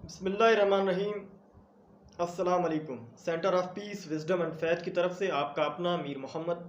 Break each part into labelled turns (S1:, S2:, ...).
S1: بسم اللہ الرحمن الرحیم۔ السلام علیکم۔ Centre of peace wisdom and faith کی طرف سے آپ کا اپنا میر محمد۔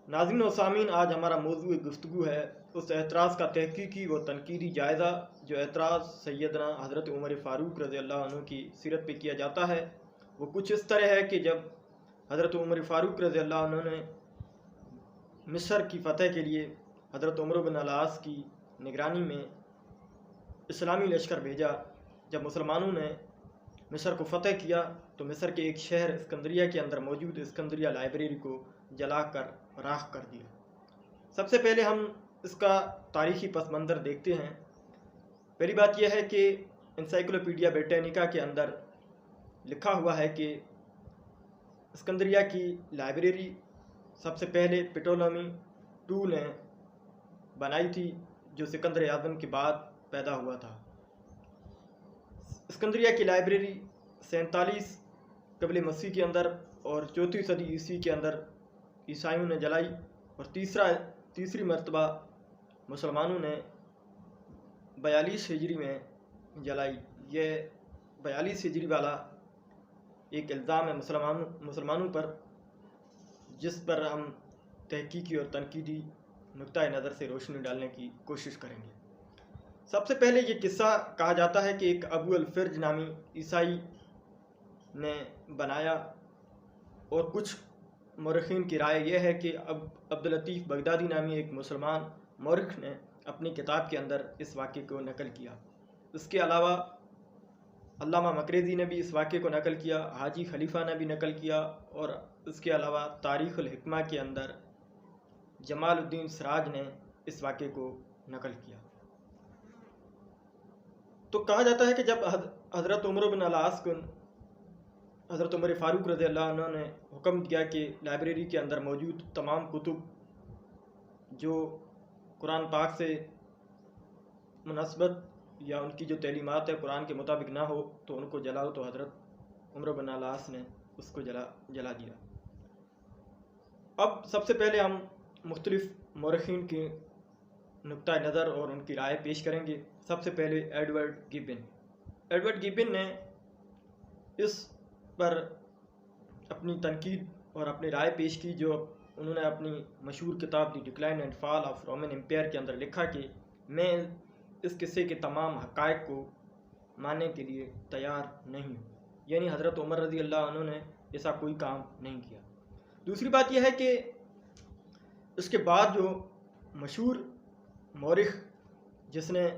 S1: ناظرین و سامعین، آج ہمارا موضوع گفتگو ہے اس اعتراض کا تحقیقی و تنقیدی جائزہ جو اعتراض سیدنا حضرت عمر فاروق رضی اللہ عنہ کی سیرت پہ کیا جاتا ہے۔ وہ کچھ اس طرح ہے کہ جب حضرت عمر فاروق رضی اللہ عنہ نے مصر کی فتح کے لیے حضرت عمر بن العاص کی نگرانی میں اسلامی لشکر بھیجا، جب مسلمانوں نے مصر کو فتح کیا تو مصر کے ایک شہر اسکندریہ کے اندر موجود اسکندریہ لائبریری کو جلا کر راکھ کر دیا۔ سب سے پہلے ہم اس کا تاریخی پس منظر دیکھتے ہیں۔ پہلی بات یہ ہے کہ انسائکلوپیڈیا بریٹینیکا کے اندر لکھا ہوا ہے کہ اسکندریہ کی لائبریری سب سے پہلے پٹولمی II نے بنائی تھی، جو سکندر اعظم کے بعد پیدا ہوا تھا۔ اسکندریہ کی لائبریری 47 قبل مسیح کے اندر اور 4 صدی عیسوی کے اندر عیسائیوں نے جلائی، اور تیسری مرتبہ مسلمانوں نے 42 ہجری میں جلائی۔ یہ 42 ہجری والا ایک الزام ہے مسلمانوں پر، جس پر ہم تحقیقی اور تنقیدی نقطۂ نظر سے روشنی ڈالنے کی کوشش کریں گے۔ سب سے پہلے یہ قصہ کہا جاتا ہے کہ ایک ابو الفرج نامی عیسائی نے بنایا، اور کچھ مورخین کی رائے یہ ہے کہ عبداللطیف بغدادی نامی ایک مسلمان مورخ نے اپنی کتاب کے اندر اس واقعے کو نقل کیا۔ اس کے علاوہ علامہ مقریزی نے بھی اس واقعے کو نقل کیا، حاجی خلیفہ نے بھی نقل کیا، اور اس کے علاوہ تاریخ الحکمہ کے اندر جمال الدین سراج نے اس واقعے کو نقل کیا۔ تو کہا جاتا ہے کہ جب حضرت عمر بن العاص کو حضرت عمر فاروق رضی اللہ عنہ نے حکم دیا کہ لائبریری کے اندر موجود تمام کتب جو قرآن پاک سے مناسبت یا ان کی جو تعلیمات ہے قرآن کے مطابق نہ ہو تو ان کو جلاؤ، تو حضرت عمر بن العاص نے اس کو جلا دیا۔ اب سب سے پہلے ہم مختلف مورخین کے نقطۂ نظر اور ان کی رائے پیش کریں گے۔ سب سے پہلے ایڈورڈ گبن نے اس پر اپنی تنقید اور اپنی رائے پیش کی، جو انہوں نے اپنی مشہور کتاب the decline and fall of Roman empire کے اندر لکھا کہ میں اس قصے کے تمام حقائق کو ماننے کے لیے تیار نہیں ہوں، یعنی حضرت عمر رضی اللہ عنہ نے ایسا کوئی کام نہیں کیا۔ دوسری بات یہ ہے کہ اس کے بعد جو مشہور مورخ جس نے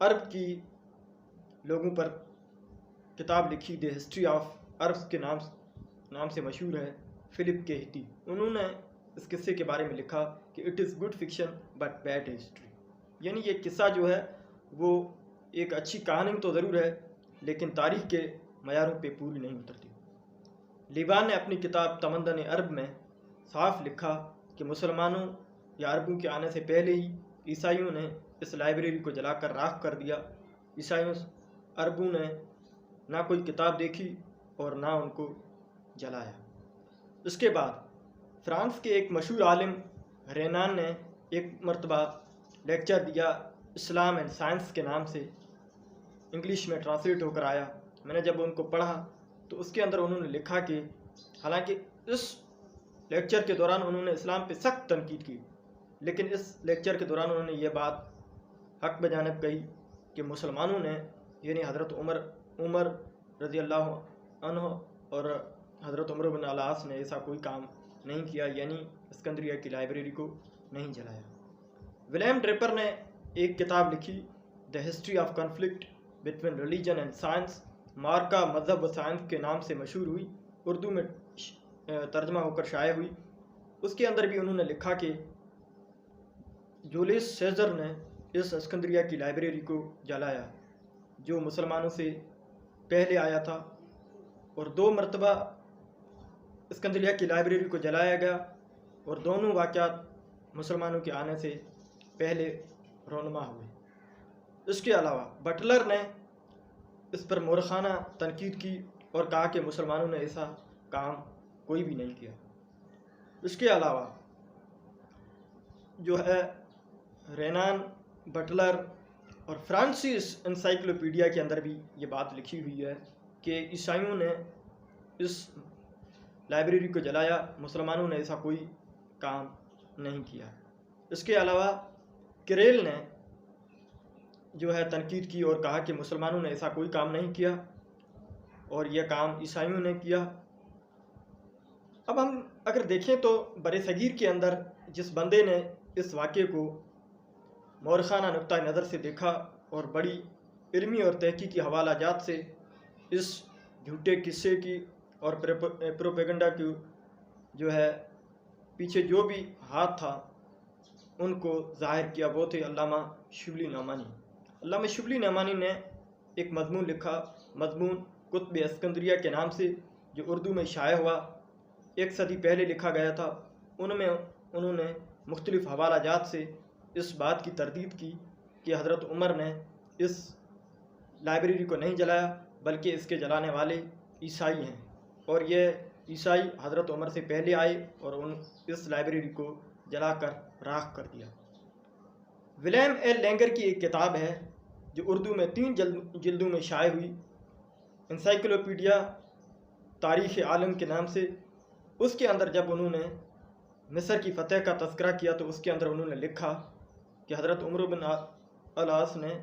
S1: عرب کی لوگوں پر کتاب لکھی، دی ہسٹری آف عربس کے نام سے مشہور ہے، فلپ کہتی، انہوں نے اس قصے کے بارے میں لکھا کہ it is good fiction but bad history, یعنی یہ قصہ جو ہے وہ ایک اچھی کہانی تو ضرور ہے لیکن تاریخ کے معیاروں پہ پوری نہیں اترتی۔ لیبان نے اپنی کتاب تمدن عرب میں صاف لکھا کہ مسلمانوں یا عربوں کے آنے سے پہلے ہی عیسائیوں نے اس لائبریری کو جلا کر راکھ کر دیا۔ عربوں نے نہ کوئی کتاب دیکھی اور نہ ان کو جلایا۔ اس کے بعد فرانس کے ایک مشہور عالم رینان نے ایک مرتبہ لیکچر دیا اسلام اینڈ سائنس کے نام سے، انگلش میں ٹرانسلیٹ ہو کر آیا۔ میں نے جب ان کو پڑھا تو اس کے اندر انہوں نے لکھا کہ حالانکہ اس لیکچر کے دوران انہوں نے اسلام پہ سخت تنقید کی، لیکن اس لیکچر کے دوران انہوں نے یہ بات حق بجانب کہی کہ مسلمانوں نے یعنی حضرت عمر رضی اللہ عنہ اور حضرت عمر بن العاص نے ایسا کوئی کام نہیں کیا، یعنی اسکندریہ کی لائبریری کو نہیں جلایا۔ ولیم ڈریپر نے ایک کتاب لکھی، the history of conflict between religion and science, مارکا مذہب و سائنس کے نام سے مشہور ہوئی، اردو میں ترجمہ ہو کر شائع ہوئی۔ اس کے اندر بھی انہوں نے لکھا کہ جولیس سیزر نے اس اسکندریہ کی لائبریری کو جلایا جو مسلمانوں سے پہلے آیا تھا، اور 2 مرتبہ اسکندریہ کی لائبریری کو جلایا گیا، اور دونوں واقعات مسلمانوں کے آنے سے پہلے رونما ہوئے۔ اس کے علاوہ بٹلر نے اس پر مورخانہ تنقید کی اور کہا کہ مسلمانوں نے ایسا کام کوئی بھی نہیں کیا۔ اس کے علاوہ جو ہے رینان، بٹلر اور فرانسیس انسائکلوپیڈیا کے اندر بھی یہ بات لکھی ہوئی ہے کہ عیسائیوں نے اس لائبریری کو جلایا، مسلمانوں نے ایسا کوئی کام نہیں کیا۔ اس کے علاوہ کریل نے جو ہے تنقید کی اور کہا کہ مسلمانوں نے ایسا کوئی کام نہیں کیا اور یہ کام عیسائیوں نے کیا۔ اب ہم اگر دیکھیں تو بر صغیر کے اندر جس بندے نے اس واقعے کو مورخانہ نقطہ نظر سے دیکھا اور بڑی علمی اور تحقیقی حوالہ جات سے اس جھوٹے قصے کی اور پروپیگنڈا کی جو ہے پیچھے جو بھی ہاتھ تھا ان کو ظاہر کیا، وہ تھے علامہ شبلی نعمانی۔ علامہ شبلی نعمانی نے ایک مضمون لکھا، مضمون کتب اسکندریہ کے نام سے، جو اردو میں شائع ہوا، 1 صدی پہلے لکھا گیا تھا۔ ان میں انہوں نے مختلف حوالہ جات سے اس بات کی تردید کی کہ حضرت عمر نے اس لائبریری کو نہیں جلایا، بلکہ اس کے جلانے والے عیسائی ہیں، اور یہ عیسائی حضرت عمر سے پہلے آئے اور اس لائبریری کو جلا کر راکھ کر دیا۔ ولیم ایل لینگر کی ایک کتاب ہے جو اردو میں 3 جلدوں میں شائع ہوئی، انسائکلوپیڈیا تاریخ عالم کے نام سے۔ اس کے اندر جب انہوں نے مصر کی فتح کا تذکرہ کیا تو اس کے اندر انہوں نے لکھا کہ حضرت عمر بن العاص نے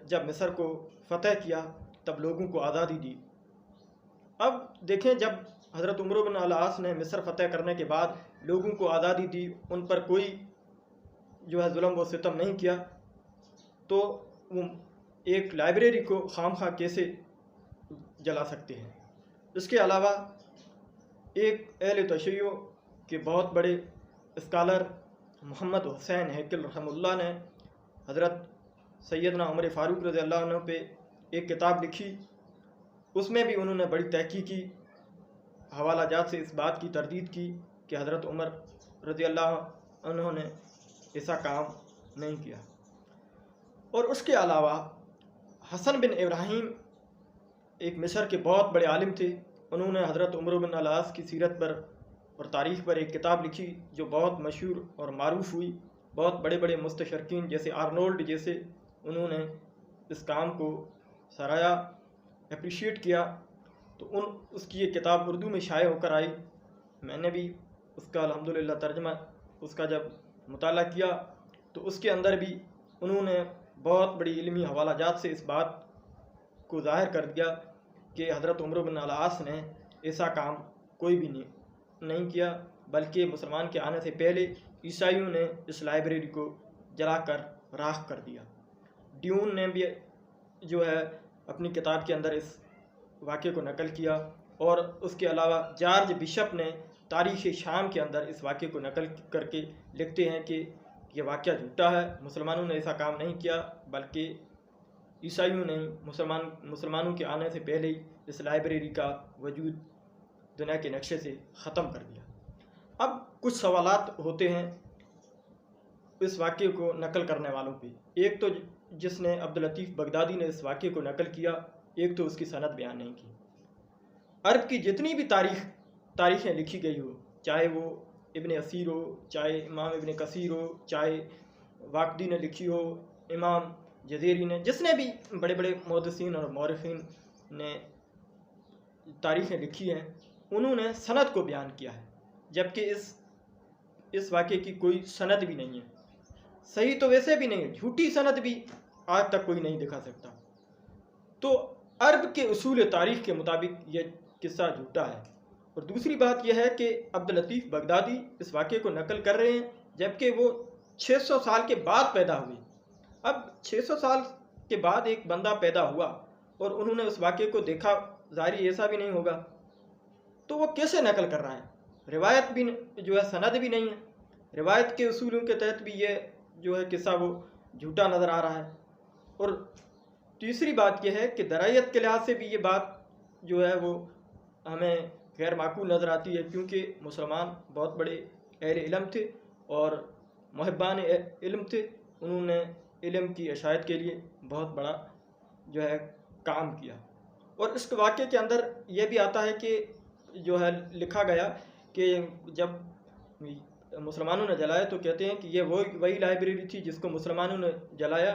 S1: جب مصر کو فتح کیا تب لوگوں کو آزادی دی۔ اب دیکھیں، جب حضرت عمر بن العاص نے مصر فتح کرنے کے بعد لوگوں کو آزادی دی، ان پر کوئی جو ہے ظلم و ستم نہیں کیا، تو وہ ایک لائبریری کو خام خواہ کیسے جلا سکتے ہیں؟ اس کے علاوہ ایک اہل تشیع کے بہت بڑے اسکالر محمد حسین ہیکل رحمہ اللہ نے حضرت سیدنا عمر فاروق رضی اللہ عنہ پہ ایک کتاب لکھی۔ اس میں بھی انہوں نے بڑی تحقیقی حوالہ جات سے اس بات کی تردید کی کہ حضرت عمر رضی اللہ عنہ نے ایسا کام نہیں کیا۔ اور اس کے علاوہ حسن بن ابراہیم ایک مصر کے بہت بڑے عالم تھے، انہوں نے حضرت عمر بن العاص کی سیرت پر اور تاریخ پر ایک کتاب لکھی جو بہت مشہور اور معروف ہوئی۔ بہت بڑے بڑے مستشرقین جیسے آرنولڈ جیسے، انہوں نے اس کام کو سراہا، اپریشیٹ کیا، تو اس کی یہ کتاب اردو میں شائع ہو کر آئی۔ میں نے بھی اس کا الحمدللہ ترجمہ اس کا جب مطالعہ کیا تو اس کے اندر بھی انہوں نے بہت بڑی علمی حوالہ جات سے اس بات کو ظاہر کر دیا کہ حضرت عمر بن العاص نے ایسا کام کوئی بھی نہیں کیا، بلکہ مسلمان کے آنے سے پہلے عیسائیوں نے اس لائبریری کو جلا کر راکھ کر دیا۔ ڈیون نے بھی جو ہے اپنی کتاب کے اندر اس واقعے کو نقل کیا، اور اس کے علاوہ جارج بشپ نے تاریخ شام کے اندر اس واقعے کو نقل کر کے لکھتے ہیں کہ یہ واقعہ جھوٹا ہے، مسلمانوں نے ایسا کام نہیں کیا، بلکہ عیسائیوں نے مسلمانوں کے آنے سے پہلے ہی اس لائبریری کا وجود دنیا کے نقشے سے ختم کر دیا۔ اب کچھ سوالات ہوتے ہیں اس واقعے کو نقل کرنے والوں پہ۔ ایک تو جس نے عبداللطیف بغدادی نے اس واقعے کو نقل کیا، ایک تو اس کی سند بیان نہیں کی۔ عرب کی جتنی بھی تاریخیں لکھی گئی ہو، چاہے وہ ابن اسیر ہو، چاہے امام ابن کثیر ہو، چاہے واقدی نے لکھی ہو، امام جزیری نے، جس نے بھی بڑے بڑے محدثین اور مورخین نے تاریخیں لکھی ہیں، انہوں نے سند کو بیان کیا ہے، جبکہ اس واقعے کی کوئی سند بھی نہیں ہے۔ صحیح تو ویسے بھی نہیں ہے، جھوٹی سند بھی آج تک کوئی نہیں دکھا سکتا۔ تو عرب کے اصول تاریخ کے مطابق یہ قصہ جھوٹا ہے۔ اور دوسری بات یہ ہے کہ عبداللطیف بغدادی اس واقعے کو نقل کر رہے ہیں جبکہ وہ 600 سال کے بعد پیدا ہوئے۔ اب 600 سال کے بعد ایک بندہ پیدا ہوا اور انہوں نے اس واقعے کو دیکھا، ظاہری ایسا بھی نہیں ہوگا، تو وہ کیسے نقل کر رہا ہے؟ روایت بھی جو ہے سند بھی نہیں ہے، روایت کے اصولوں کے تحت بھی یہ جو ہے قصہ وہ جھوٹا نظر آ رہا ہے۔ اور تیسری بات یہ ہے کہ درائیت کے لحاظ سے بھی یہ بات جو ہے وہ ہمیں غیر معقول نظر آتی ہے، کیونکہ مسلمان بہت بڑے اہل علم تھے اور محبان علم تھے، انہوں نے علم کی اشاعت کے لیے بہت بڑا جو ہے کام کیا۔ اور اس واقعے کے اندر یہ بھی آتا ہے کہ جو ہے لکھا گیا کہ جب مسلمانوں نے جلایا تو کہتے ہیں کہ یہ وہی لائبریری تھی جس کو مسلمانوں نے جلایا،